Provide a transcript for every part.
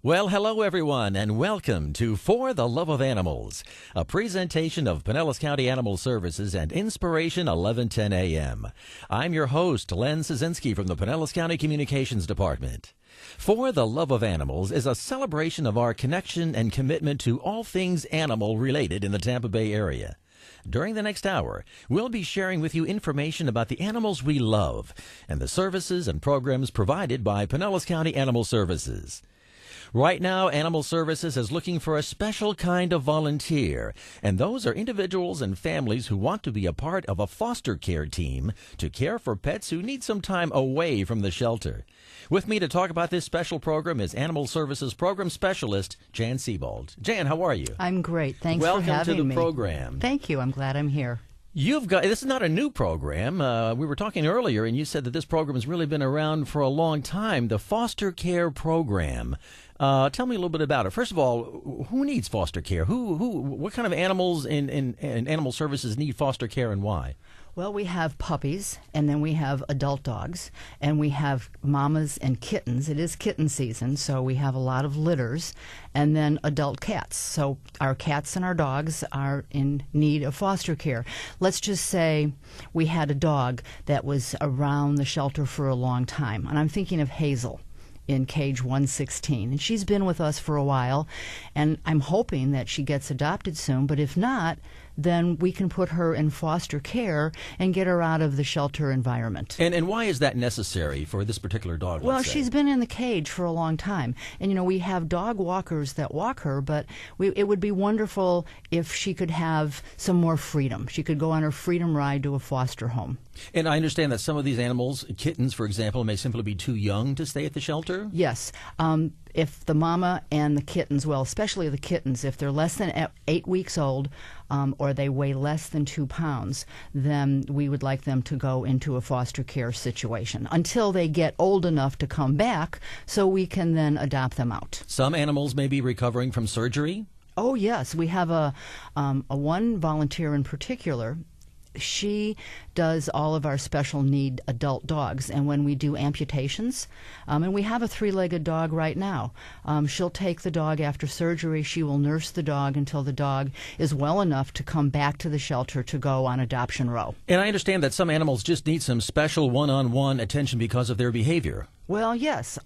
Well, hello everyone, and welcome to For the Love of Animals, a presentation of Pinellas County Animal Services and Inspiration 1110 AM. I'm your host, Len Szynski from the Pinellas County Communications Department. For the Love of Animals is a celebration of our connection and commitment to all things animal related in the Tampa Bay area. During the next hour, we'll be sharing with you information about the animals we love and the services and programs provided by Pinellas County Animal Services. Right now, Animal Services is looking for a special kind of volunteer, and those are individuals and families who want to be a part of a foster care team to care for pets who need some time away from the shelter. With me to talk about this special program is Animal Services Program Specialist Jan Sebald. Jan, how are you? I'm great. Thanks for having me. Welcome to the program. Thank you. I'm glad I'm here. This is not a new program. We were talking earlier, and you said that this program has really been around for a long time, the Foster Care Program. Tell me a little bit about it. First of all, who needs foster care? What kind of animals in animal services need foster care, and why? Well, we have puppies, and then we have adult dogs, and we have mamas and kittens. It is kitten season, so we have a lot of litters, and then adult cats. So our cats and our dogs are in need of foster care. Let's just say we had a dog that was around the shelter for a long time, and I'm thinking of Hazel in cage 116, and she's been with us for a while, and I'm hoping that she gets adopted soon, but if not, then we can put her in foster care and get her out of the shelter environment. And why is that necessary for this particular dog? Well, she's been in the cage for a long time, and we have dog walkers that walk her, but it would be wonderful if she could have some more freedom. She could go on her freedom ride to a foster home. And I understand that some of these animals, kittens, for example, may simply be too young to stay at the shelter? Yes. If the mama and the kittens, well, especially the kittens, if they're less than 8 weeks old or they weigh less than 2 pounds, then we would like them to go into a foster care situation until they get old enough to come back so we can then adopt them out. Some animals may be recovering from surgery? Oh, yes. We have a one volunteer in particular. She does all of our special need adult dogs, and when we do amputations, and we have a 3-legged dog right now, she'll take the dog after surgery. She will nurse the dog until the dog is well enough to come back to the shelter to go on adoption row. And I understand that some animals just need some special one-on-one attention because of their behavior. Well, yes.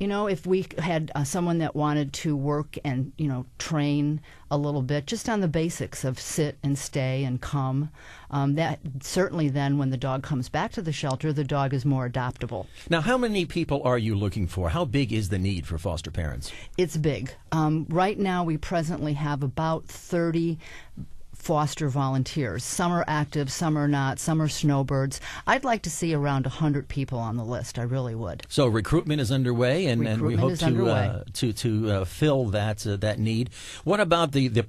If we had someone that wanted to work and, train a little bit just on the basics of sit and stay and come, that certainly then when the dog comes back to the shelter, the dog is more adoptable. Now, how many people are you looking for? How big is the need for foster parents? It's big. Right now we presently have about 30 foster volunteers. Some are active, some are not, some are snowbirds. I'd like to see around 100 people on the list. I really would. So recruitment is underway, and we hope to fill that need. What about the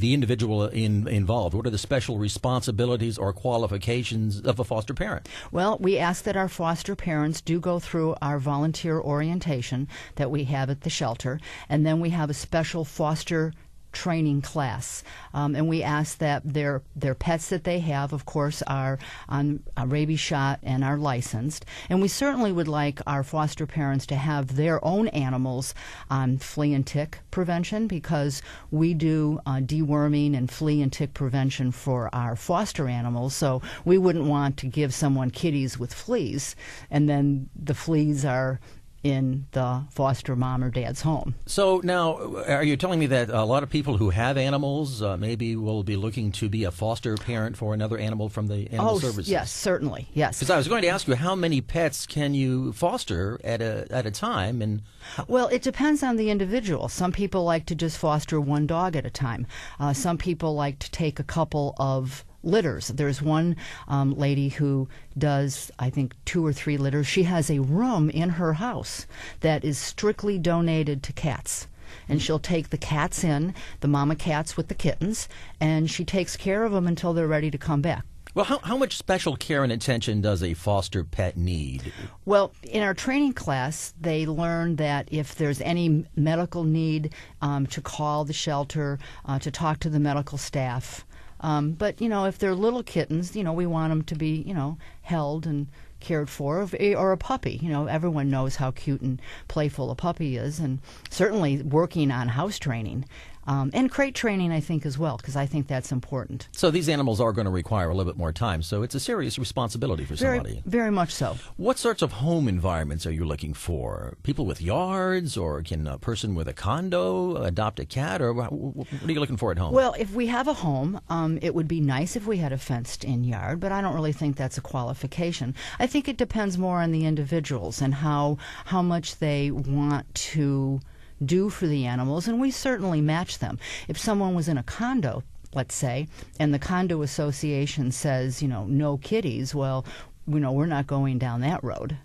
individual involved? What are the special responsibilities or qualifications of a foster parent? Well, we ask that our foster parents do go through our volunteer orientation that we have at the shelter, and then we have a special foster training class, and we ask that their pets that they have, of course, are on a rabies shot and are licensed, and we certainly would like our foster parents to have their own animals on flea and tick prevention, because we do deworming and flea and tick prevention for our foster animals, so we wouldn't want to give someone kitties with fleas and then the fleas are in the foster mom or dad's home. So now, are you telling me that a lot of people who have animals maybe will be looking to be a foster parent for another animal from the animal services? Yes, certainly, yes. Because I was going to ask you, how many pets can you foster at a time? And well, it depends on the individual. Some people like to just foster one dog at a time. Some people like to take a couple of litters. There's one lady who does, I think, 2 or 3 litters. She has a room in her house that is strictly donated to cats. And she'll take the cats in, the mama cats with the kittens, and she takes care of them until they're ready to come back. Well, how much special care and attention does a foster pet need? Well, in our training class, they learn that if there's any medical need, to call the shelter, to talk to the medical staff. But, if they're little kittens, we want them to be, held and cared for, or a puppy. You know, everyone knows how cute and playful a puppy is, and certainly working on house training. And crate training, I think, as well, because I think that's important. So these animals are going to require a little bit more time, so it's a serious responsibility for somebody. Very much so. What sorts of home environments are you looking for? People with yards, or can a person with a condo adopt a cat, or what are you looking for at home? Well, if we have a home, it would be nice if we had a fenced-in yard, but I don't really think that's a qualification. I think it depends more on the individuals and how much they want to do for the animals, and we certainly match them. If someone was in a condo, let's say, and the condo association says, no kitties, well, we're not going down that road.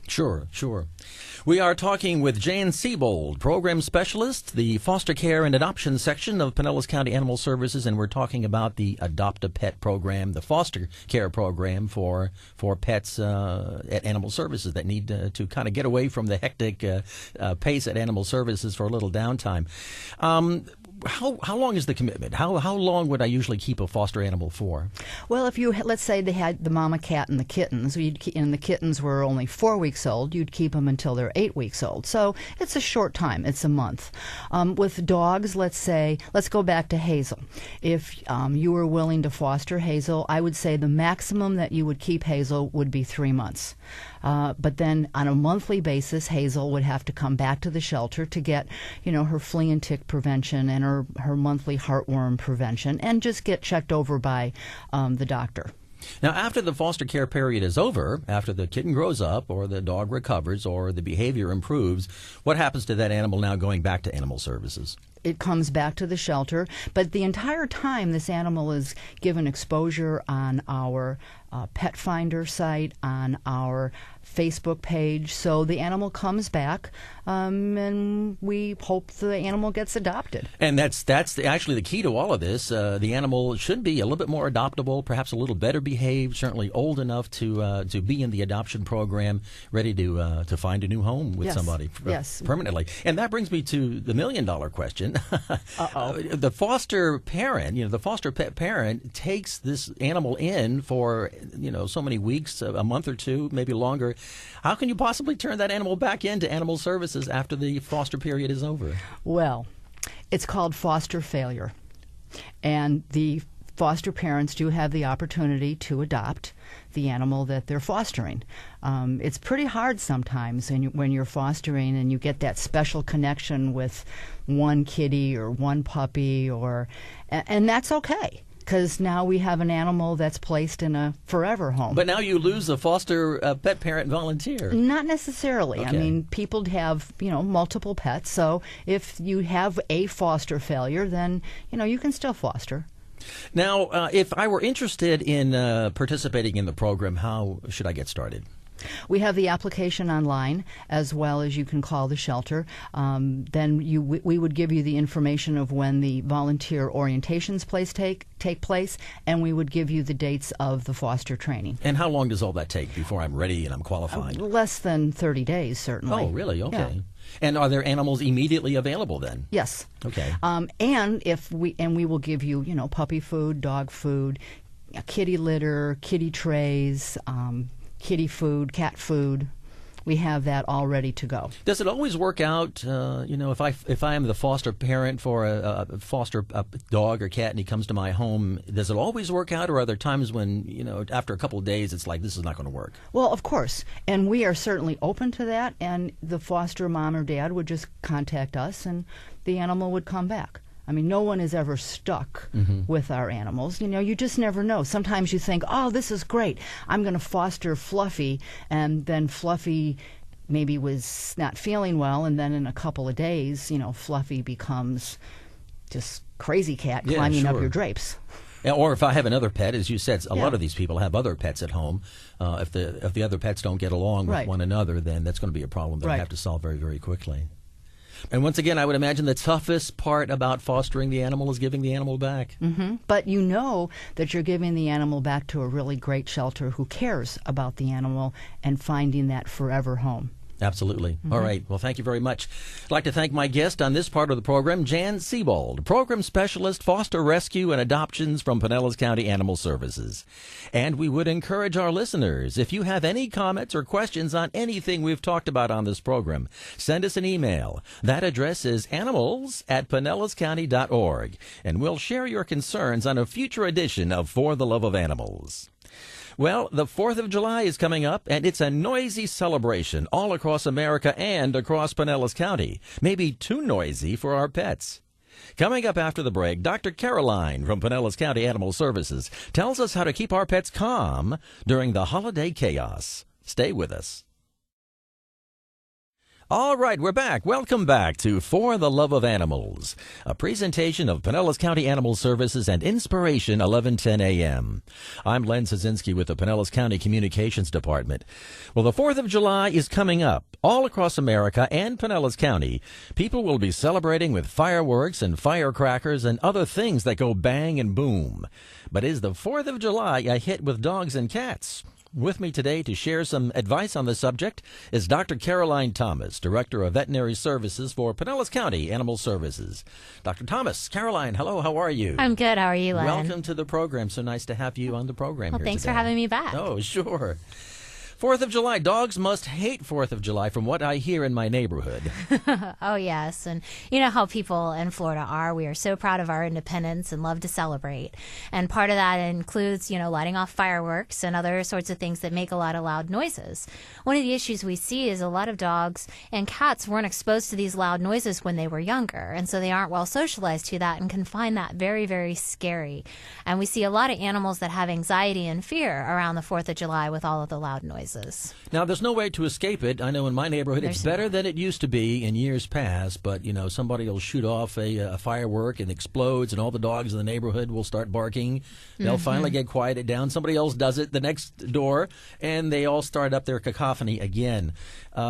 Sure. We are talking with Jan Siebold, Program Specialist, the Foster Care and Adoption Section of Pinellas County Animal Services, and we're talking about the Adopt a Pet program, the foster care program for pets at Animal Services that need to kind of get away from the hectic pace at Animal Services for a little downtime. How long is the commitment? How long would I usually keep a foster animal for? Well, if let's say they had the mama cat and the kittens, and the kittens were only 4 weeks old, you'd keep them until they're 8 weeks old. So it's a short time. It's a month. With dogs, let's go back to Hazel. If you were willing to foster Hazel, I would say the maximum that you would keep Hazel would be 3 months. But then on a monthly basis, Hazel would have to come back to the shelter to get, her flea and tick prevention and her monthly heartworm prevention, and just get checked over by the doctor. Now, after the foster care period is over, after the kitten grows up or the dog recovers or the behavior improves, what happens to that animal now going back to Animal Services? It comes back to the shelter, but the entire time this animal is given exposure on our Pet Finder site, on our Facebook page. So the animal comes back, and we hope the animal gets adopted. And that's actually the key to all of this. The animal should be a little bit more adoptable, perhaps a little better behaved, certainly old enough to be in the adoption program, ready to find a new home with somebody permanently. And that brings me to the $1 million question. The foster parent, the foster pet parent takes this animal in for, so many weeks, a month or two, maybe longer. How can you possibly turn that animal back into Animal Services after the foster period is over? Well, it's called foster failure. And the foster parents do have the opportunity to adopt the animal that they're fostering. It's pretty hard sometimes when you're fostering and you get that special connection with one kitty or one puppy, and that's okay, because now we have an animal that's placed in a forever home. But now you lose a foster pet parent volunteer. Not necessarily. Okay. I mean, people have, multiple pets, so if you have a foster failure, then, you can still foster. Now, if I were interested in participating in the program, how should I get started? We have the application online, as well as you can call the shelter. Then we would give you the information of when the volunteer orientations take place, and we would give you the dates of the foster training. And how long does all that take before I'm ready and I'm qualified? Less than 30 days, certainly. Oh, really? Okay. Yeah. And are there animals immediately available then? Yes. Okay. And we will give you, puppy food, dog food, kitty litter, kitty trays, kitty food, cat food. We have that all ready to go. Does it always work out? If I am the foster parent for a foster dog or cat and he comes to my home, does it always work out, or are there times when after a couple of days it's like this is not going to work? Well, of course, and we are certainly open to that. And the foster mom or dad would just contact us, and the animal would come back. I mean, no one is ever stuck with our animals. You just never know. Sometimes you think, oh, this is great. I'm going to foster Fluffy, and then Fluffy maybe was not feeling well, and then in a couple of days, Fluffy becomes just crazy cat climbing up your drapes. Or if I have another pet, as you said, a lot of these people have other pets at home. If the other pets don't get along with one another, then that's going to be a problem that I have to solve very, very quickly. And once again, I would imagine the toughest part about fostering the animal is giving the animal back. Mm-hmm. But you know that you're giving the animal back to a really great shelter who cares about the animal and finding that forever home. Absolutely. All right. Well, thank you very much. I'd like to thank my guest on this part of the program, Jan Siebold, Program Specialist, Foster Rescue and Adoptions from Pinellas County Animal Services. And we would encourage our listeners, if you have any comments or questions on anything we've talked about on this program, send us an email. That address is animals@pinellascounty.org, and we'll share your concerns on a future edition of For the Love of Animals. Well, the 4th of July is coming up, and it's a noisy celebration all across America and across Pinellas County. Maybe too noisy for our pets. Coming up after the break, Dr. Caroline from Pinellas County Animal Services tells us how to keep our pets calm during the holiday chaos. Stay with us. All right, we're back. Welcome back to For the Love of Animals, a presentation of Pinellas County Animal Services and Inspiration 1110 AM. I'm Len Szynski with the Pinellas County Communications Department. Well, the 4th of July is coming up. All across America and Pinellas County, people will be celebrating with fireworks and firecrackers and other things that go bang and boom. But is the 4th of July a hit with dogs and cats? With me today to share some advice on the subject is Dr. Caroline Thomas, Director of Veterinary Services for Pinellas County Animal Services. Dr. Thomas, Caroline, hello, how are you? I'm good. How are you, Len? Welcome to the program. So nice to have you on the program Well, here thanks today. for having me back. Oh, sure. 4th of July. Dogs must hate 4th of July from what I hear in my neighborhood. Oh, yes. And you know how people in Florida are. We are so proud of our independence and love to celebrate. And part of that includes, lighting off fireworks and other sorts of things that make a lot of loud noises. One of the issues we see is a lot of dogs and cats weren't exposed to these loud noises when they were younger. And so they aren't well socialized to that and can find that very, very scary. And we see a lot of animals that have anxiety and fear around the 4th of July with all of the loud noises. Now, there's no way to escape it. I know in my neighborhood it's better than it used to be in years past, but, somebody will shoot off a firework and explodes, and all the dogs in the neighborhood will start barking. They'll finally get quieted down. Somebody else does it the next door, and they all start up their cacophony again.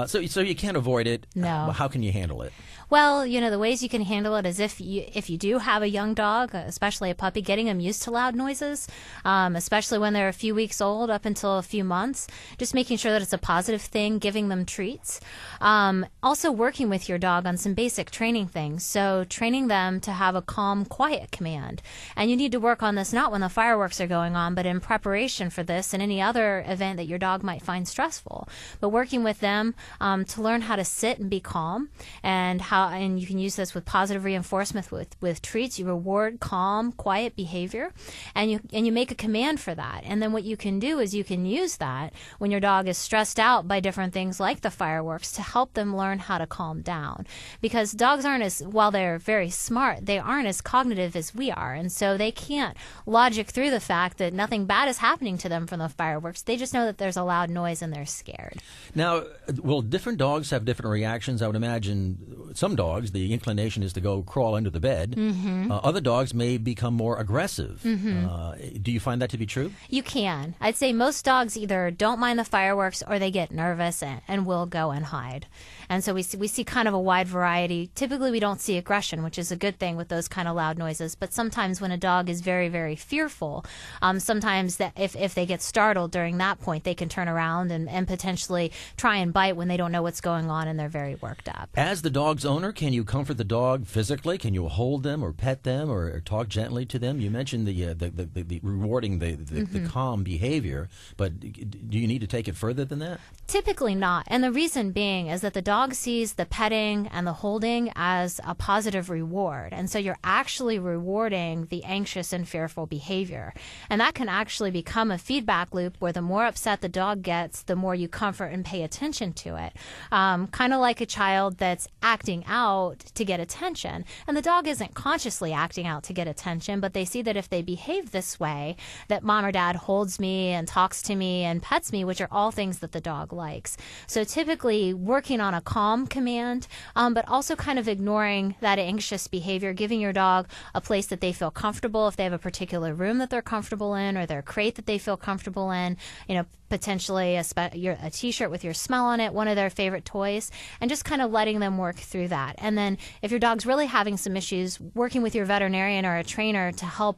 So you can't avoid it. No. How can you handle it? Well, the ways you can handle it is if you do have a young dog, especially a puppy, getting them used to loud noises, especially when they're a few weeks old up until a few months, just making sure that it's a positive thing, giving them treats. Also working with your dog on some basic training things. So training them to have a calm, quiet command. And you need to work on this not when the fireworks are going on, but in preparation for this and any other event that your dog might find stressful. But working with them to learn how to sit and be calm, and you can use this with positive reinforcement with treats. You reward calm, quiet behavior, and you make a command for that. And then what you can do is you can use that when your dog is stressed out by different things like the fireworks to help them learn how to calm down. Because dogs while they're very smart, they aren't as cognitive as we are. And so they can't logic through the fact that nothing bad is happening to them from the fireworks. They just know that there's a loud noise and they're scared. Now, will different dogs have different reactions? I would imagine some dogs, the inclination is to go crawl under the bed. Other dogs may become more aggressive. Do you find that to be true? You can. I'd say most dogs either don't mind the fireworks or they get nervous and will go and hide. And so we see kind of a wide variety. Typically, we don't see aggression, which is a good thing with those kind of loud noises. But sometimes when a dog is very, very fearful, sometimes that if they get startled during that point, they can turn around and potentially try and bite when they don't know what's going on and they're very worked up. As the dog's owner, can you comfort the dog physically? Can you hold them or pet them or talk gently to them? You mentioned the rewarding the calm behavior, but do you need to take it further than that? Typically not. And the reason being is that the dog sees the petting and the holding as a positive reward. And so you're actually rewarding the anxious and fearful behavior. And that can actually become a feedback loop where the more upset the dog gets, the more you comfort and pay attention to it. Kind of like a child that's acting out to get attention. And the dog isn't consciously acting out to get attention, but they see that if they behave this way, that mom or dad holds me and talks to me and pets me, which are all things that the dog likes. So typically working on a calm command, but also kind of ignoring that anxious behavior, giving your dog a place that they feel comfortable. If they have a particular room that they're comfortable in or their crate that they feel comfortable in, potentially a T-shirt with your smell on it, one of their favorite toys, and just kind of letting them work through that. And then if your dog's really having some issues, working with your veterinarian or a trainer to help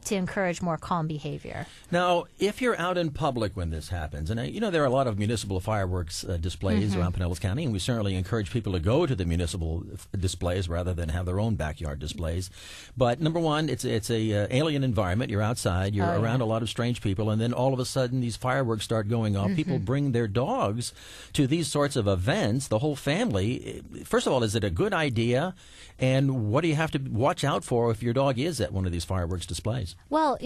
to encourage more calm behavior. Now, if you're out in public when this happens, and there are a lot of municipal fireworks displays around Pinellas County, and we certainly encourage people to go to the municipal displays rather than have their own backyard displays. But number one, it's a alien environment. You're outside, you're around a lot of strange people, and then all of a sudden these fireworks start going off. People bring their dogs to these sorts of events, the whole family. First of all, is it a good idea? And what do you have to watch out for if your dog is at one of these fireworks displays? Well,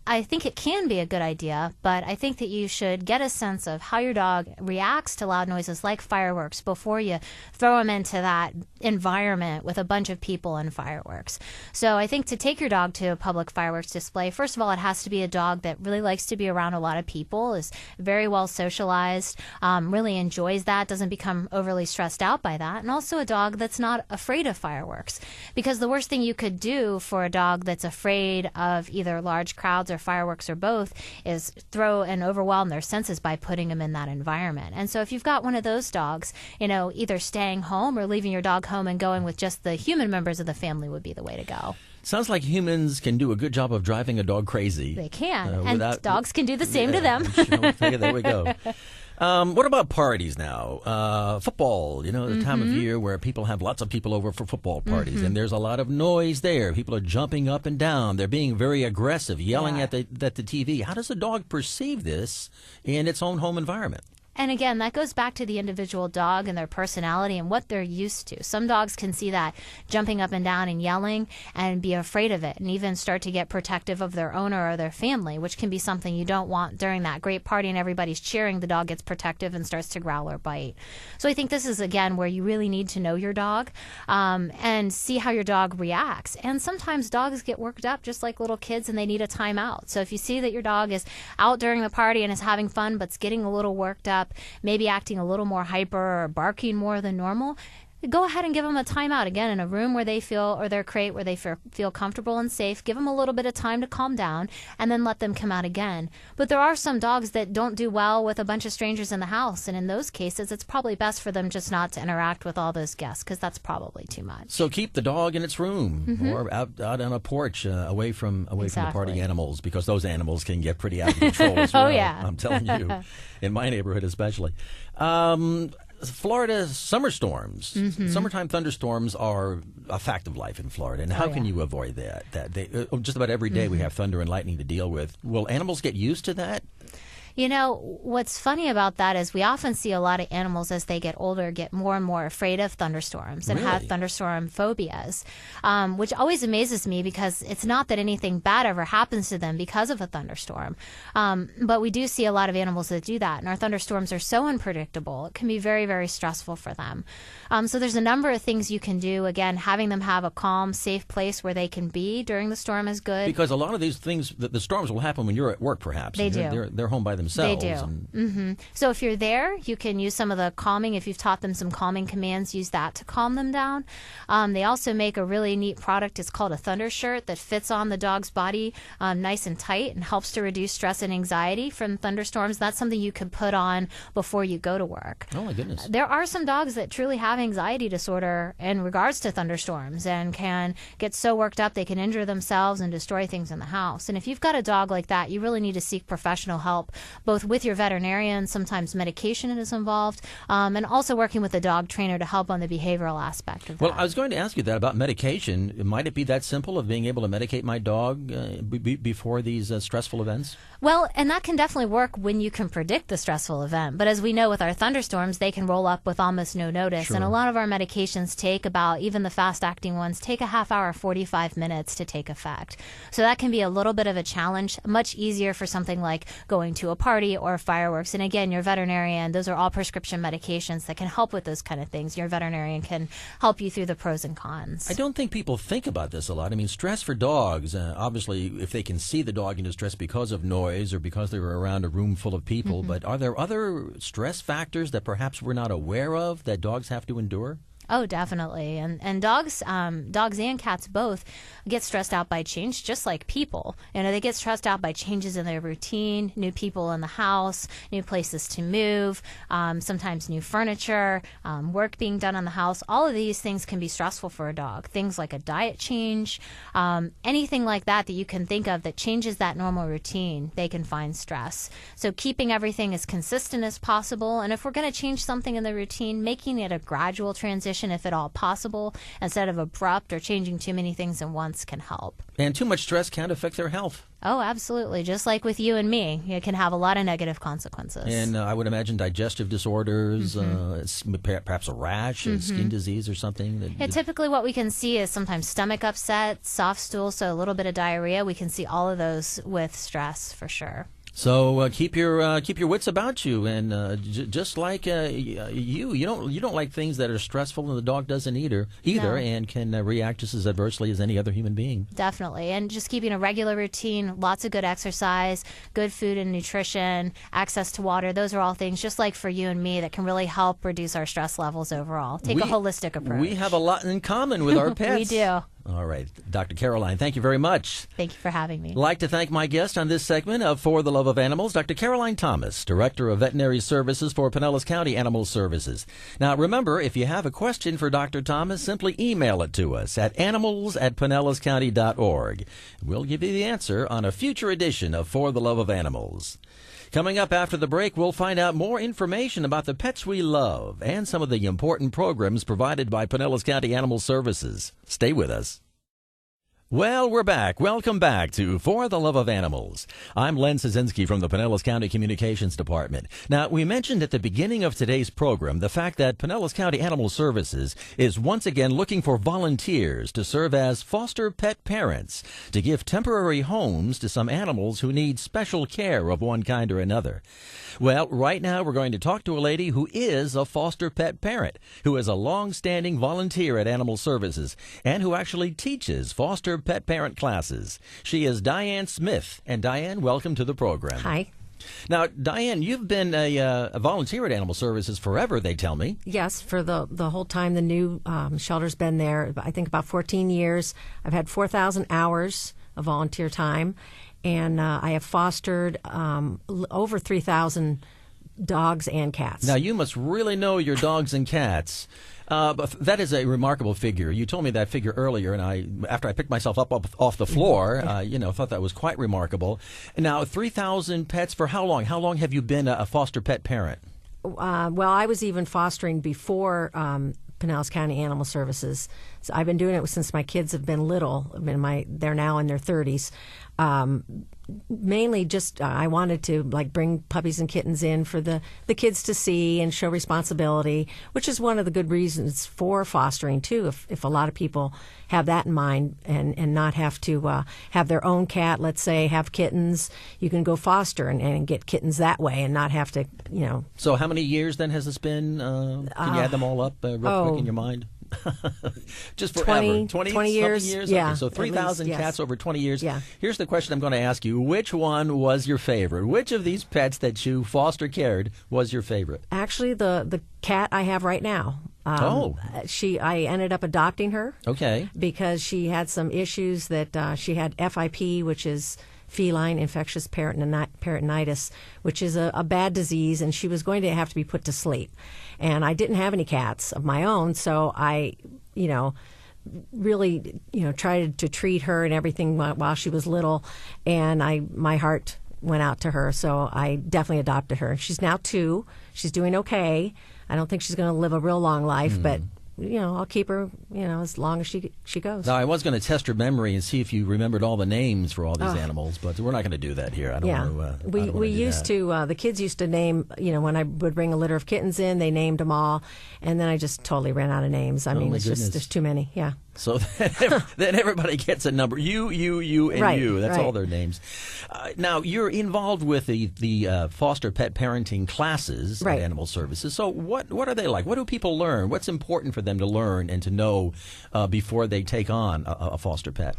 I think it can be a good idea, but I think that you should get a sense of how your dog reacts to loud noises like fireworks before you throw him into that environment with a bunch of people and fireworks. So I think to take your dog to a public fireworks display, first of all, it has to be a dog that really likes to be around a lot of people, is very well socialized, really enjoys that, doesn't become overly stressed out by that, and also a dog that's not afraid of fireworks. Because the worst thing you could do for a dog that's afraid of either large crowds or fireworks or both is throw and overwhelm their senses by putting them in that environment. And so if you've got one of those dogs, either staying home or leaving your dog home and going with just the human members of the family would be the way to go. Sounds like humans can do a good job of driving a dog crazy. They can, and dogs can do the same to them. There we go. What about parties now? Football, the time of year where people have lots of people over for football parties, and there's a lot of noise there. People are jumping up and down. They're being very aggressive, yelling at the TV. How does a dog perceive this in its own home environment? And again, that goes back to the individual dog and their personality and what they're used to. Some dogs can see that jumping up and down and yelling and be afraid of it and even start to get protective of their owner or their family, which can be something you don't want during that great party and everybody's cheering. The dog gets protective and starts to growl or bite. So I think this is, again, where you really need to know your dog and see how your dog reacts. And sometimes dogs get worked up just like little kids and they need a timeout. So if you see that your dog is out during the party and is having fun but's getting a little worked up, maybe acting a little more hyper or barking more than normal, go ahead and give them a timeout. Again, in a room where they feel, or their crate where they feel comfortable and safe, give them a little bit of time to calm down and then let them come out again. But there are some dogs that don't do well with a bunch of strangers in the house. And in those cases, it's probably best for them just not to interact with all those guests because that's probably too much. So keep the dog in its room or out on a porch away from the party animals, because those animals can get pretty out of control as well. Oh, yeah. I'm telling you, in my neighborhood especially. Florida summer storms, summertime thunderstorms are a fact of life in Florida. And how can you avoid that? Just about every day we have thunder and lightning to deal with. Will animals get used to that? What's funny about that is we often see a lot of animals as they get older get more and more afraid of thunderstorms and have thunderstorm phobias, which always amazes me because it's not that anything bad ever happens to them because of a thunderstorm. But we do see a lot of animals that do that, and our thunderstorms are so unpredictable. It can be very, very stressful for them. So there's a number of things you can do. Again, having them have a calm, safe place where they can be during the storm is good. Because a lot of these things, the storms will happen when you're at work, perhaps. They do. They're home by themselves. They do. So if you're there, you can use some of the calming. If you've taught them some calming commands, use that to calm them down. They also make a really neat product. It's called a thunder shirt that fits on the dog's body nice and tight and helps to reduce stress and anxiety from thunderstorms. That's something you can put on before you go to work. Oh, my goodness. There are some dogs that truly have anxiety disorder in regards to thunderstorms and can get so worked up they can injure themselves and destroy things in the house. And if you've got a dog like that, you really need to seek professional help, both with your veterinarian, sometimes medication is involved, and also working with a dog trainer to help on the behavioral aspect of that. Well, I was going to ask you that about medication. Might it be that simple of being able to medicate my dog before these stressful events? Well, and that can definitely work when you can predict the stressful event. But as we know with our thunderstorms, they can roll up with almost no notice. Sure. And a lot of our medications take about, even the fast-acting ones, take a half hour, 45 minutes to take effect. So that can be a little bit of a challenge, much easier for something like going to a party or fireworks. And again, your veterinarian, those are all prescription medications that can help with those kind of things. Your veterinarian can help you through the pros and cons. I don't think people think about this a lot. I mean, stress for dogs, obviously, if they can see the dog in distress because of noise or because they were around a room full of people, but are there other stress factors that perhaps we're not aware of that dogs have to endure? Oh, definitely. And dogs and cats both get stressed out by change, just like people. They get stressed out by changes in their routine, new people in the house, new places to move, sometimes new furniture, work being done on the house. All of these things can be stressful for a dog. Things like a diet change, anything like that you can think of that changes that normal routine, they can find stress. So keeping everything as consistent as possible. And if we're going to change something in the routine, making it a gradual transition, if at all possible, instead of abrupt or changing too many things at once, can help. And too much stress can affect their health. Oh, absolutely. Just like with you and me, it can have a lot of negative consequences. And I would imagine digestive disorders, perhaps a rash, a skin disease or something. Typically what we can see is sometimes stomach upset, soft stool, so a little bit of diarrhea. We can see all of those with stress for sure. So keep your wits about you, and just like you don't like things that are stressful, and the dog doesn't either, No. and can react just as adversely as any other human being. Definitely, and just keeping a regular routine, lots of good exercise, good food and nutrition, access to water. Those are all things, just like for you and me, that can really help reduce our stress levels overall. Take a holistic approach. We have a lot in common with our pets. We do. All right, Dr. Caroline, thank you very much. Thank you for having me. I'd like to thank my guest on this segment of For the Love of Animals, Dr. Caroline Thomas, Director of Veterinary Services for Pinellas County Animal Services. Now, remember, if you have a question for Dr. Thomas, simply email it to us at animals@pinellascounty.org. We'll give you the answer on a future edition of For the Love of Animals. Coming up after the break, we'll find out more information about the pets we love and some of the important programs provided by Pinellas County Animal Services. Stay with us. Well, we're back. Welcome back to For the Love of Animals. I'm Len Szynski from the Pinellas County Communications Department. Now, we mentioned at the beginning of today's program the fact that Pinellas County Animal Services is once again looking for volunteers to serve as foster pet parents to give temporary homes to some animals who need special care of one kind or another. Well, right now we're going to talk to a lady who is a foster pet parent, who is a long-standing volunteer at Animal Services, and who actually teaches foster pet parent classes. She is Diane Smith. And Diane, welcome to the program. Hi. Now, Diane, you've been a volunteer at Animal Services forever, they tell me. Yes, for the whole time the new shelter's been there, I think about 14 years. I've had 4,000 hours of volunteer time, and I have fostered over 3,000 dogs and cats. Now, you must really know your dogs and cats. But that is a remarkable figure. You told me that figure earlier, and after I picked myself up off the floor, thought that was quite remarkable. Now, 3,000 pets for how long? How long have you been a foster pet parent? Well, I was even fostering before Pinellas County Animal Services. So I've been doing it since my kids have been little. They're now in their 30s. Mainly just I wanted to bring puppies and kittens in for the kids to see and show responsibility, which is one of the good reasons for fostering too. If a lot of people have that in mind and not have to have their own cat, let's say, have kittens, you can go foster and get kittens that way and not have to, So how many years then has this been? Can you add them all up real quick in your mind? Just forever. 20 years? Yeah. Okay, so 3,000 yes. cats over 20 years. Yeah. Here's the question I'm going to ask you. Which one was your favorite? Which of these pets that you foster cared was your favorite? Actually, the cat I have right now. I ended up adopting her. Okay. Because she had some issues that she had FIP, which is feline infectious peritonitis, which is a bad disease, and she was going to have to be put to sleep. And I didn't have any cats of my own, so I, really, tried to treat her and everything while she was little, and my heart went out to her, so I definitely adopted her. She's now 2. She's doing okay. I don't think she's going to live a real long life, but I'll keep her, as long as she goes. Now, I was going to test your memory and see if you remembered all the names for all these animals, but we're not going to do that here. I don't want to. We used to. The kids used to name. When I would bring a litter of kittens in, they named them all, and then I just totally ran out of names. I mean, it's just there's too many. Yeah. So then everybody gets a number. You, and right, you. That's right. all their names. Now, you're involved with the foster pet parenting classes right. at Animal Services. So what are they like? What do people learn? What's important for them to learn and to know before they take on a foster pet?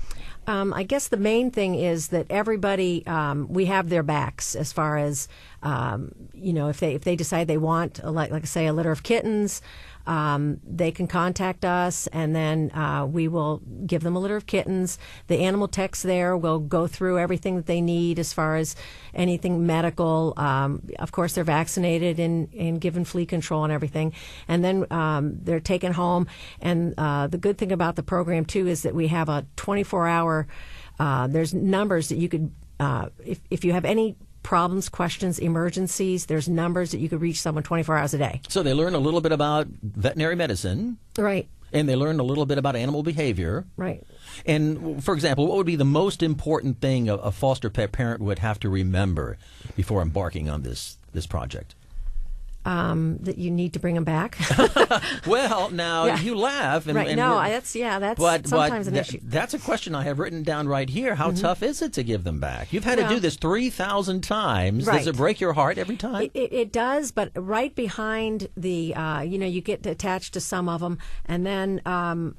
I guess the main thing is that everybody, we have their backs as far as if they decide they want, like I say, a litter of kittens, they can contact us, and then we will give them a litter of kittens. The animal techs there will go through everything that they need as far as anything medical. Of course, they're vaccinated and given flea control and everything. And then they're taken home. And the good thing about the program, too, is that we have a 24-hour, there's numbers that you could, if you have any problems, questions, emergencies, there's numbers that you could reach someone 24 hours a day. So they learn a little bit about veterinary medicine. Right. And they learn a little bit about animal behavior. Right. And, for example, what would be the most important thing a foster pet parent would have to remember before embarking on this project? That you need to bring them back. Well, now you laugh. And, right. and no, that's sometimes an issue. That's a question I have written down right here. How tough is it to give them back? You've had to do this 3,000 times. Right. Does it break your heart every time? It does, but right behind the, you get attached to some of them, and then,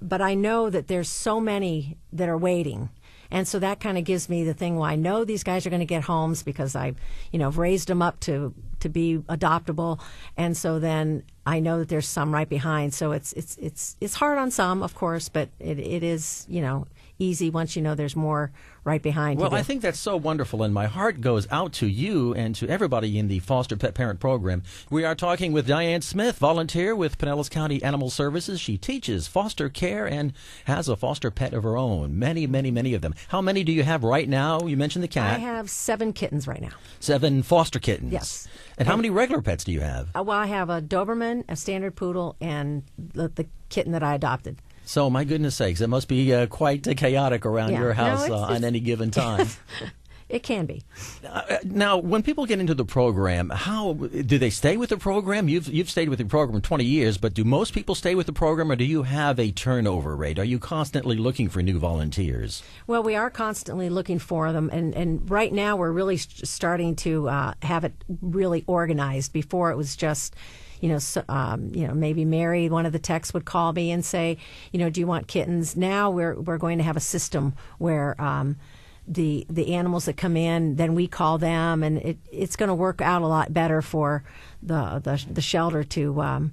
but I know that there's so many that are waiting. And so that kind of gives me the thing, well, I know these guys are going to get homes because I've raised them up to be adoptable. And so then I know that there's some right behind. So it's hard on some, of course, but it is, easy once you know there's more right behind you. Well, I think that's so wonderful, and my heart goes out to you and to everybody in the Foster Pet Parent Program. We are talking with Diane Smith, volunteer with Pinellas County Animal Services. She teaches foster care and has a foster pet of her own, many, many, many of them. How many do you have right now? You mentioned the cat. I have 7 kittens right now. 7 foster kittens? Yes. And how many regular pets do you have? Well, I have a Doberman, a standard poodle, and the kitten that I adopted. So, my goodness sakes, it must be quite chaotic around your house on any given time. It can be. Now, when people get into the program, how do they stay with the program? You've stayed with the program 20 years, but do most people stay with the program, or do you have a turnover rate? Are you constantly looking for new volunteers? Well, we are constantly looking for them, and right now we're really starting to have it really organized. Before it was just, maybe Mary, one of the techs, would call me and say, do you want kittens? Now we're going to have a system where the animals that come in, then we call them, and it's going to work out a lot better for the shelter to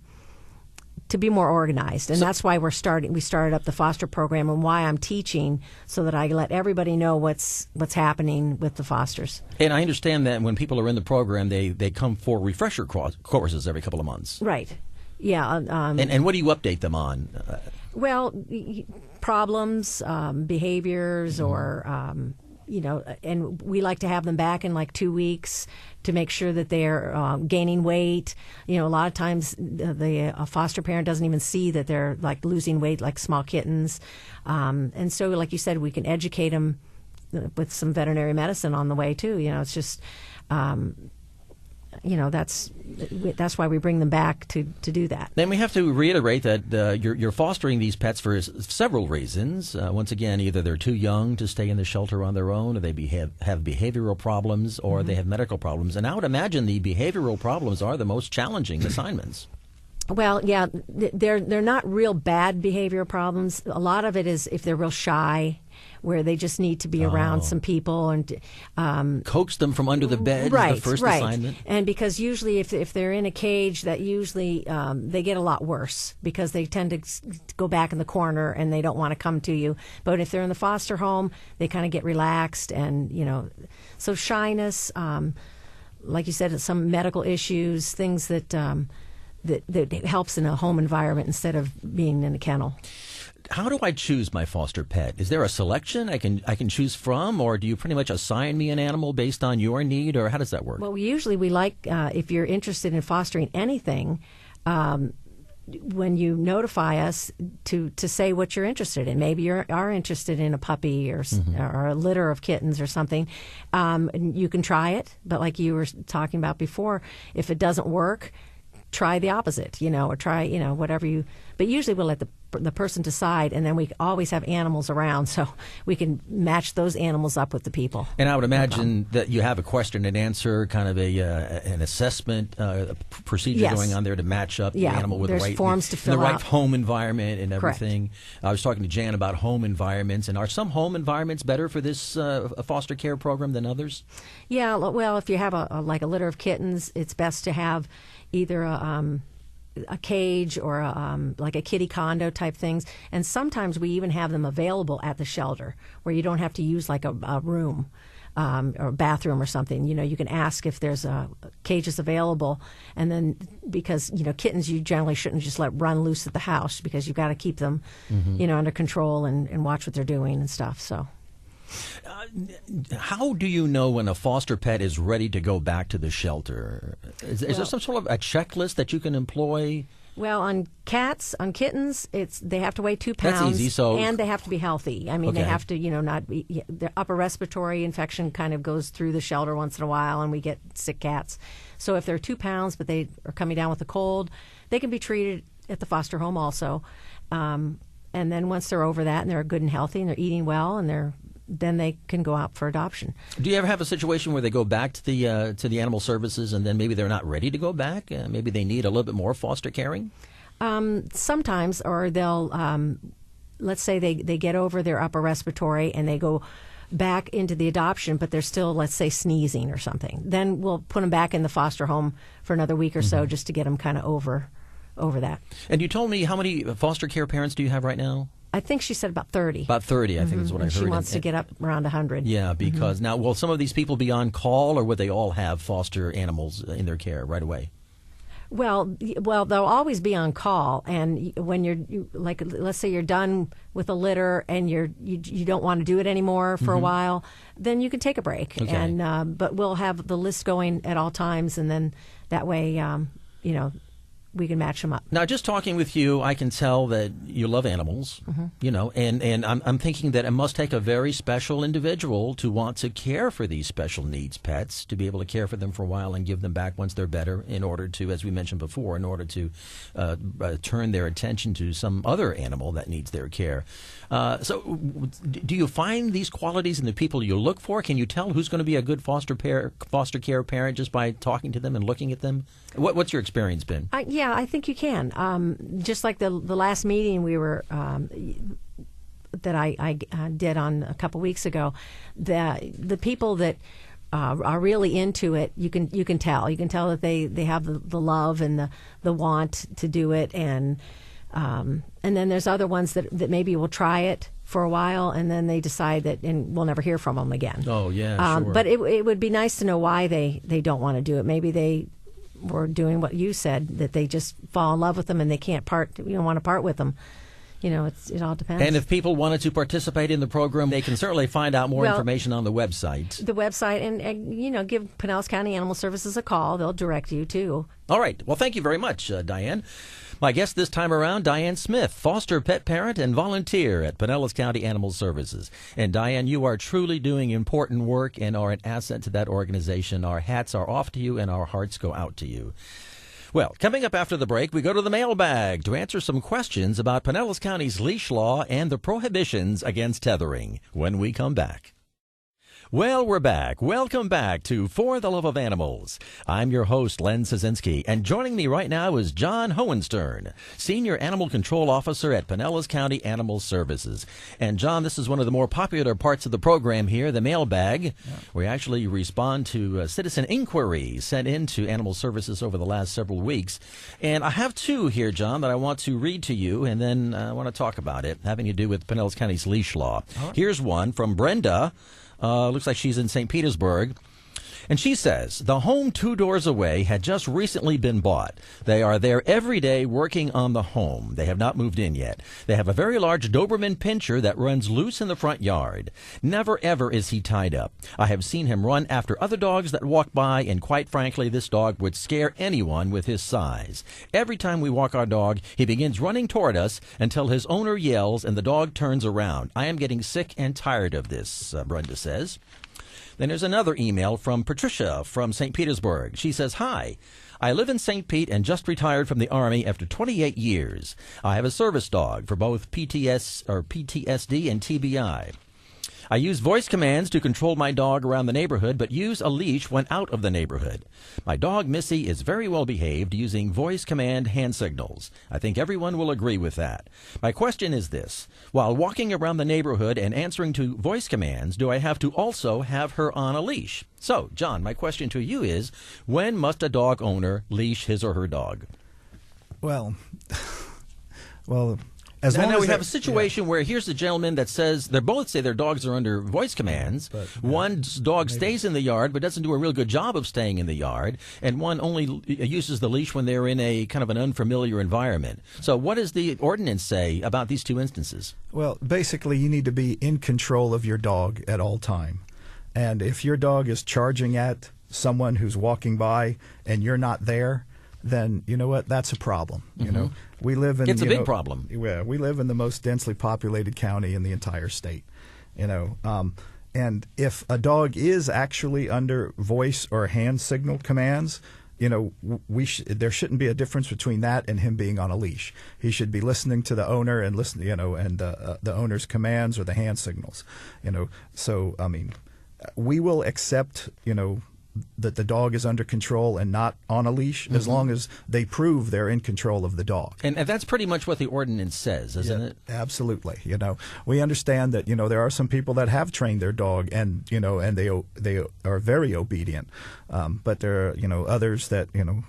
be more organized. And that's why we started up the foster program, and why I'm teaching, so that I let everybody know what's happening with the fosters. And I understand that when people are in the program, they come for refresher courses every couple of months. Right. Yeah. And what do you update them on? Well, problems, behaviors, or and we like to have them back in like 2 weeks to make sure that they're gaining weight. A lot of times the foster parent doesn't even see that they're like losing weight, like small kittens. And so, like you said, we can educate them with some veterinary medicine on the way too. It's just, that's why we bring them back to do that. Then we have to reiterate that you're fostering these pets for several reasons. Once again, either they're too young to stay in the shelter on their own, or they have behavioral problems, or they have medical problems. And I would imagine the behavioral problems are the most challenging assignments. Well, yeah, they're not real bad behavioral problems. A lot of it is if they're real shy, where they just need to be around some people and coax them from under the bed. Right, is the first right. assignment. And because usually if they're in a cage, that usually they get a lot worse because they tend to go back in the corner and they don't want to come to you. But if they're in the foster home, they kind of get relaxed, and so shyness, like you said, some medical issues, things that helps in a home environment instead of being in a kennel. How do I choose my foster pet? Is there a selection I can choose from, or do you pretty much assign me an animal based on your need, or how does that work? Well, usually we like, if you're interested in fostering anything, when you notify us to say what you're interested in. Maybe you are interested in a puppy or a litter of kittens or something. You can try it, but like you were talking about before, if it doesn't work, try the opposite, or try, whatever you. But usually we'll let the the person decide, and then we always have animals around, so we can match those animals up with the people. And I would imagine that you have a question and answer, kind of an assessment procedure going on there to match up the animal with there's the right forms to fill the right out. home environment and everything. Correct. I was talking to Jan about home environments, and are some home environments better for this foster care program than others? Yeah, well, if you have a litter of kittens, it's best to have either a cage or like a kitty condo type things. And sometimes we even have them available at the shelter where you don't have to use like a room or a bathroom or something. You can ask if there's cages available. And then because, kittens you generally shouldn't just let run loose at the house because you've got to keep them, under control and watch what they're doing and stuff. So. How do you know when a foster pet is ready to go back to the shelter? Is there some sort of a checklist that you can employ? Well, on kittens, they have to weigh 2 pounds. That's easy. And they have to be healthy. I mean, they have to, not be. Their upper respiratory infection kind of goes through the shelter once in a while, and we get sick cats. So if they're 2 pounds, but they are coming down with a cold, they can be treated at the foster home also. And then once they're over that and they're good and healthy and they're eating well and then they can go out for adoption. Do you ever have a situation where they go back to the animal services and then maybe they're not ready to go back? Maybe they need a little bit more foster caring? Sometimes, or they'll, let's say they get over their upper respiratory and they go back into the adoption, but they're still, let's say, sneezing or something. Then we'll put them back in the foster home for another week or so just to get them kind of over that. And you told me, how many foster care parents do you have right now? I think she said about 30. About 30, I think is what I heard. She wants to get up around 100. Yeah, because now, will some of these people be on call, or would they all have foster animals in their care right away? Well, they'll always be on call, and when like, let's say you're done with a litter and you don't want to do it anymore for a while, then you can take a break. Okay. And but we'll have the list going at all times, and then that way, we can match them up. Now, just talking with you, I can tell that you love animals, and I'm thinking that it must take a very special individual to want to care for these special needs pets, to be able to care for them for a while and give them back once they're better, in order to, as we mentioned before, in order to turn their attention to some other animal that needs their care. So do you find these qualities in the people you look for? Can you tell who's going to be a good foster care parent just by talking to them and looking at them? What's your experience been? Yeah, I think you can. Just like the last meeting we were that I did on a couple weeks ago, the people that are really into it, you can tell. You can tell that they have the love and the want to do it, and then there's other ones that maybe will try it for a while, and then they decide that, and we'll never hear from them again. Oh yeah, sure. But it would be nice to know why they don't want to do it. Maybe they were doing what you said, that they just fall in love with them and they can't want to part with them. It all depends. And if people wanted to participate in the program, they can certainly find out more information on the website. The website, and give Pinellas County Animal Services a call. They'll direct you too. All right. Well, thank you very much, Diane. My guest this time around, Diane Smith, foster pet parent and volunteer at Pinellas County Animal Services. And Diane, you are truly doing important work and are an asset to that organization. Our hats are off to you and our hearts go out to you. Well, coming up after the break, we go to the mailbag to answer some questions about Pinellas County's leash law and the prohibitions against tethering when we come back. Well, we're back. Welcome back to For the Love of Animals. I'm your host, Len Szynski, and joining me right now is John Hohenstern, Senior Animal Control Officer at Pinellas County Animal Services. And John, this is one of the more popular parts of the program here, the mailbag. Yeah. We actually respond to citizen inquiries sent into Animal Services over the last several weeks. And I have two here, John, that I want to read to you, and then I want to talk about it, having to do with Pinellas County's leash law. Right. Here's one from Brenda. Looks like she's in St. Petersburg. And she says, the home 2 doors away had just recently been bought. They are there every day working on the home. They have not moved in yet. They have a very large Doberman Pinscher that runs loose in the front yard. Never ever is he tied up. I have seen him run after other dogs that walk by, and quite frankly, this dog would scare anyone with his size. Every time we walk our dog, he begins running toward us until his owner yells and the dog turns around. I am getting sick and tired of this, Brenda says. Then there's another email from Patricia from St. Petersburg. She says, hi, I live in St. Pete and just retired from the Army after 28 years. I have a service dog for both PTSD and TBI. I use voice commands to control my dog around the neighborhood, but use a leash when out of the neighborhood. My dog, Missy, is very well behaved, using voice command hand signals. I think everyone will agree with that. My question is this. While walking around the neighborhood and answering to voice commands, do I have to also have her on a leash? So, John, my question to you is, when must a dog owner leash his or her dog? Well, as long now as we have a situation where here's a gentleman that says they both say their dogs are under voice commands. But, one dog stays in the yard but doesn't do a real good job of staying in the yard, and one only uses the leash when they're in a kind of an unfamiliar environment. So what does the ordinance say about these two instances? Well, basically, you need to be in control of your dog at all time. And if your dog is charging at someone who's walking by and you're not there, then you know what? That's a problem. You know, we live in It's a big problem. Yeah, we live in the most densely populated county in the entire state. You know, and if a dog is actually under voice or hand signal commands, you know, there shouldn't be a difference between that and him being on a leash. He should be listening to the owner and the owner's commands or the hand signals. You know, so I mean, we will accept, you know, that the dog is under control and not on a leash, as long as they prove they're in control of the dog. And that's pretty much what the ordinance says, isn't it? Absolutely. You know, we understand that, you know, there are some people that have trained their dog and, you know, and they are very obedient. But there are, you know, others that, you know,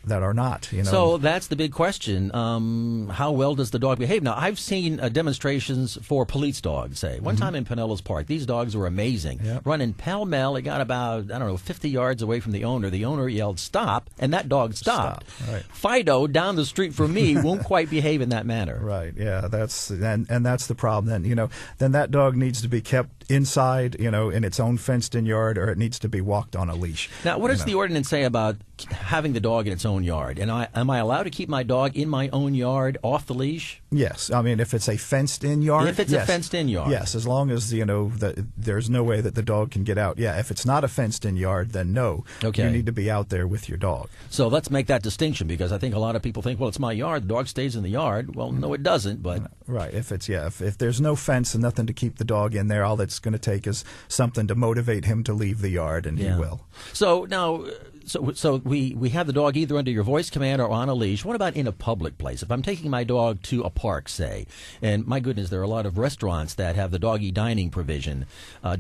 that are not, you know. So that's the big question. How well does the dog behave? Now, I've seen demonstrations for police dogs, say. One time in Pinellas Park, these dogs were amazing. Yep. Running pell-mell, it got about, 50 yards away from the owner. The owner yelled, "Stop," and that dog stopped. Right. Fido, down the street from me, won't quite behave in that manner. Right. Yeah. And that's the problem. Then, you know, then that dog needs to be kept inside, you know, in its own fenced-in yard, or it needs to be walked on a leash. Now, what does the ordinance say about having the dog in its own yard? And am I allowed to keep my dog in my own yard off the leash? Yes. I mean, if it's a fenced-in yard. If it's a fenced-in yard. Yes, as long as, you know, there's no way that the dog can get out. Yeah, if it's not a fenced-in yard, then no. Okay. You need to be out there with your dog. So let's make that distinction, because I think a lot of people think, well, it's my yard, the dog stays in the yard. Well, no, it doesn't, but... Right. If there's no fence and nothing to keep the dog in there, all that's going to take is something to motivate him to leave the yard, and he will. So now... So we have the dog either under your voice command or on a leash. What about in a public place? If I'm taking my dog to a park, say, and my goodness, there are a lot of restaurants that have the doggy dining provision.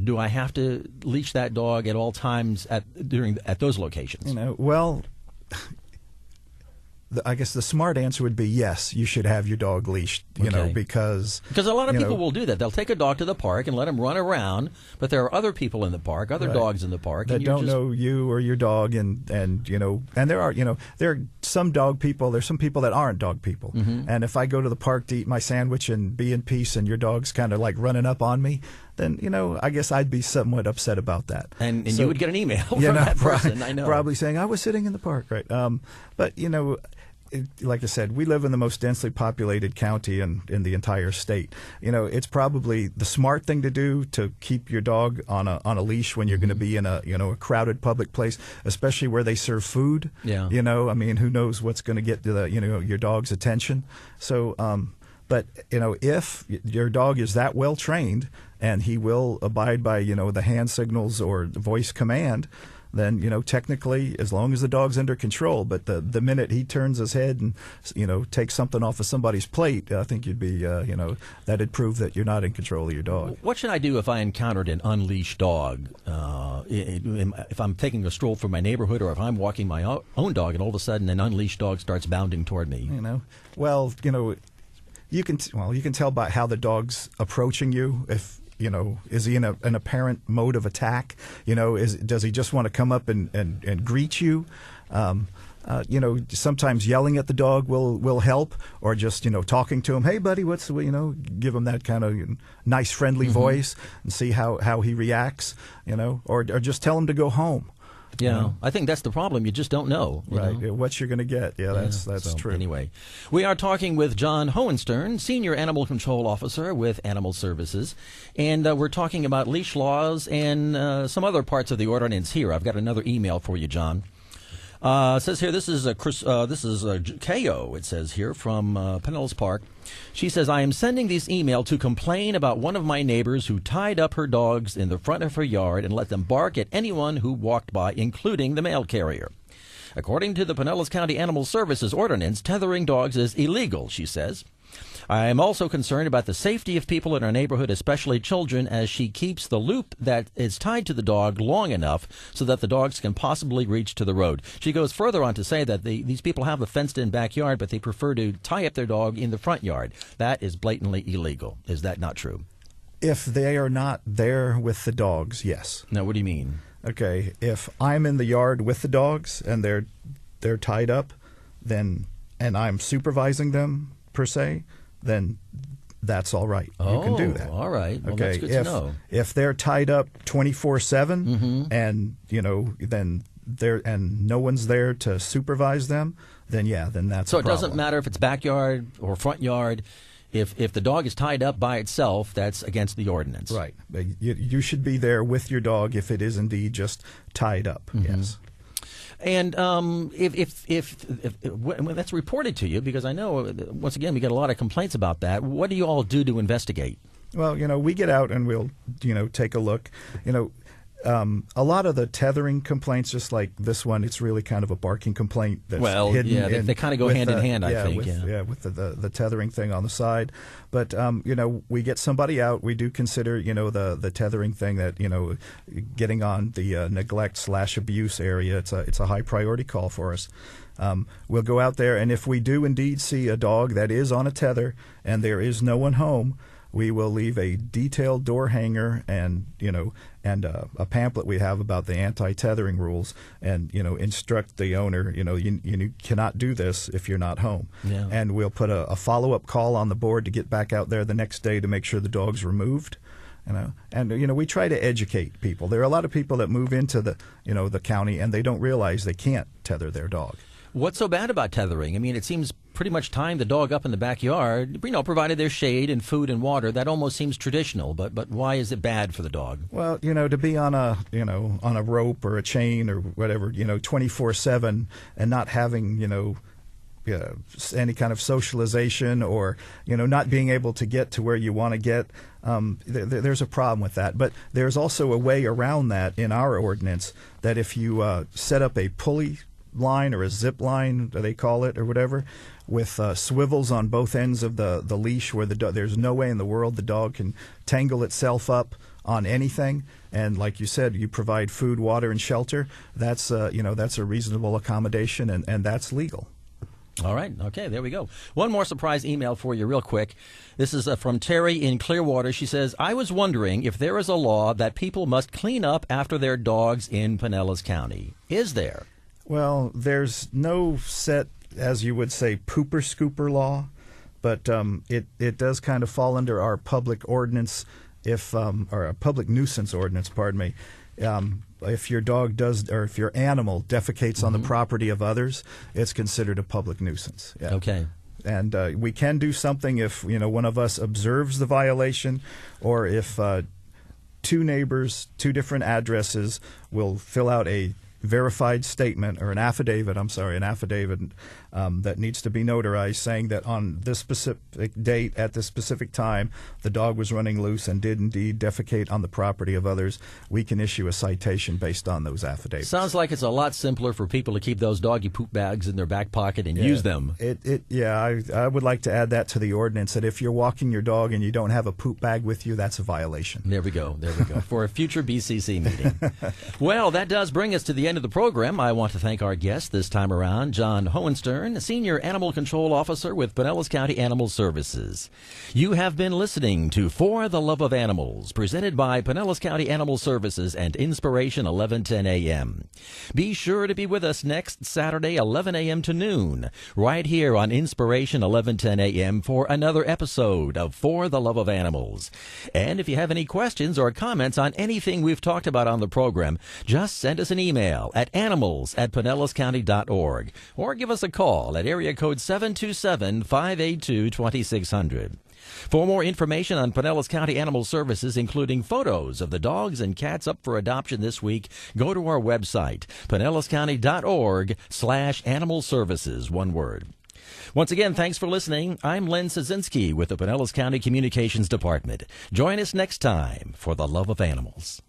Do I have to leash that dog at all times at those locations? You know, well, I guess the smart answer would be yes, you should have your dog leashed, you know, because a lot of people will do that. They'll take a dog to the park and let him run around, but there are other people in the park, other dogs in the park. That don't know you or your dog, and you know, and there are some dog people, there's some people that aren't dog people. And if I go to the park to eat my sandwich and be in peace and your dog's kind of like running up on me, then, you know, I guess I'd be somewhat upset about that. And so, you would get an email from that person, I know. Probably saying, I was sitting in the park, right? But, you know, like I said, we live in the most densely populated county in the entire state. You know, it's probably the smart thing to do to keep your dog on a leash when you're going to be in a crowded public place, especially where they serve food. Yeah. You know, I mean, who knows what's going to get to your dog's attention. So, but you know, if your dog is that well trained and he will abide by, you know, the hand signals or the voice command, then, you know, technically, as long as the dog's under control. But the minute he turns his head and, you know, takes something off of somebody's plate, I think you'd be, you know, that'd prove that you're not in control of your dog. What should I do if I encountered an unleashed dog? If I'm taking a stroll through my neighborhood, or if I'm walking my own dog and all of a sudden an unleashed dog starts bounding toward me? You know, well, you know, you can tell by how the dog's approaching you. If you know, is he in an apparent mode of attack? You know, does he just want to come up and greet you? You know, sometimes yelling at the dog will help, or just, you know, talking to him. Hey, buddy, you know, give him that kind of nice, friendly voice and see how he reacts. You know, or just tell him to go home. Yeah, you know? I think that's the problem. You just don't know. Right, what you're going to get. Yeah, that's true. Anyway, we are talking with John Hohenstern, Senior Animal Control Officer with Animal Services, and we're talking about leash laws and some other parts of the ordinance here. I've got another email for you, John. Says here, this is Ko. It says here from Pinellas Park. She says, I am sending this email to complain about one of my neighbors who tied up her dogs in the front of her yard and let them bark at anyone who walked by, including the mail carrier. According to the Pinellas County Animal Services Ordinance, tethering dogs is illegal, she says. I am also concerned about the safety of people in our neighborhood, especially children, as she keeps the loop that is tied to the dog long enough so that the dogs can possibly reach to the road. She goes further on to say that these people have a fenced-in backyard, but they prefer to tie up their dog in the front yard. That is blatantly illegal. Is that not true? If they are not there with the dogs, yes. Now, what do you mean? Okay, if I'm in the yard with the dogs and they're tied up, then and I'm supervising them per se, then that's all right. You can do that. All right. Well, okay. That's good to know. If they're tied up 24/7 and then and no one's there to supervise them, then that's so a it doesn't problem. matter if it's backyard or front yard. If the dog is tied up by itself, that's against the ordinance. Right. You should be there with your dog if it is indeed just tied up. Yes. And if when that's reported to you, because I know, once again, we get a lot of complaints about that, what do you all do to investigate? Well, we get out and we'll, take a look. A lot of the tethering complaints, just like this one, it's really kind of a barking complaint that's hidden. They kind of go hand in hand, I think. With the tethering thing on the side. But, we get somebody out. We do consider, the tethering thing that, getting on the neglect/abuse area. It's a high priority call for us. We'll go out there, and if we do indeed see a dog that is on a tether and there is no one home, we will leave a detailed door hanger and a pamphlet we have about the anti-tethering rules, and instruct the owner. You cannot do this if you're not home. Yeah. And we'll put a follow-up call on the board to get back out there the next day to make sure the dog's removed. And we try to educate people. There are a lot of people that move into the county and they don't realize they can't tether their dog. What's so bad about tethering? I mean, it seems pretty much tying the dog up in the backyard, provided there's shade and food and water. That almost seems traditional, but why is it bad for the dog? Well, to be on a rope or a chain or whatever, 24/7 and not having, any kind of socialization or, not being able to get to where you want to get, there's a problem with that. But there's also a way around that in our ordinance, that if you set up a pulley line or a zip line, they call it, or whatever, with swivels on both ends of the leash, where there's no way in the world the dog can tangle itself up on anything. And like you said, you provide food, water, and shelter. That's that's a reasonable accommodation, and that's legal. All right. Okay, there we go. One more surprise email for you real quick. This is from Terry in Clearwater. She says, I was wondering if there is a law that people must clean up after their dogs in Pinellas County. Is there? Well, there's no set, as you would say, pooper scooper law, but it does kind of fall under our public ordinance, or a public nuisance ordinance, pardon me. If your dog does, or if your animal defecates on the property of others, it's considered a public nuisance. Yeah. Okay. And we can do something if one of us observes the violation, or if two neighbors, two different addresses, will fill out a verified statement, or an affidavit that needs to be notarized, saying that on this specific date at this specific time the dog was running loose and did indeed defecate on the property of others. We can issue a citation based on those affidavits. Sounds like it's a lot simpler for people to keep those doggy poop bags in their back pocket and use them. I would like to add that to the ordinance, that if you're walking your dog and you don't have a poop bag with you, that's a violation. There we go. For a future BCC meeting. Well, that does bring us to the end of the program. I want to thank our guest this time around, John Hohenstern, Senior Animal Control Officer with Pinellas County Animal Services. You have been listening to For the Love of Animals, presented by Pinellas County Animal Services and Inspiration 1110 a.m. Be sure to be with us next Saturday, 11 a.m. to noon, right here on Inspiration 1110 a.m. for another episode of For the Love of Animals. And if you have any questions or comments on anything we've talked about on the program, just send us an email at animals@pinellascounty.org or give us a call at area code 727-582-2600. For more information on Pinellas County Animal Services, including photos of the dogs and cats up for adoption this week, go to our website, pinellascounty.org/animal services, one word. Once again, thanks for listening. I'm Len Szynski with the Pinellas County Communications Department. Join us next time for The Love of Animals.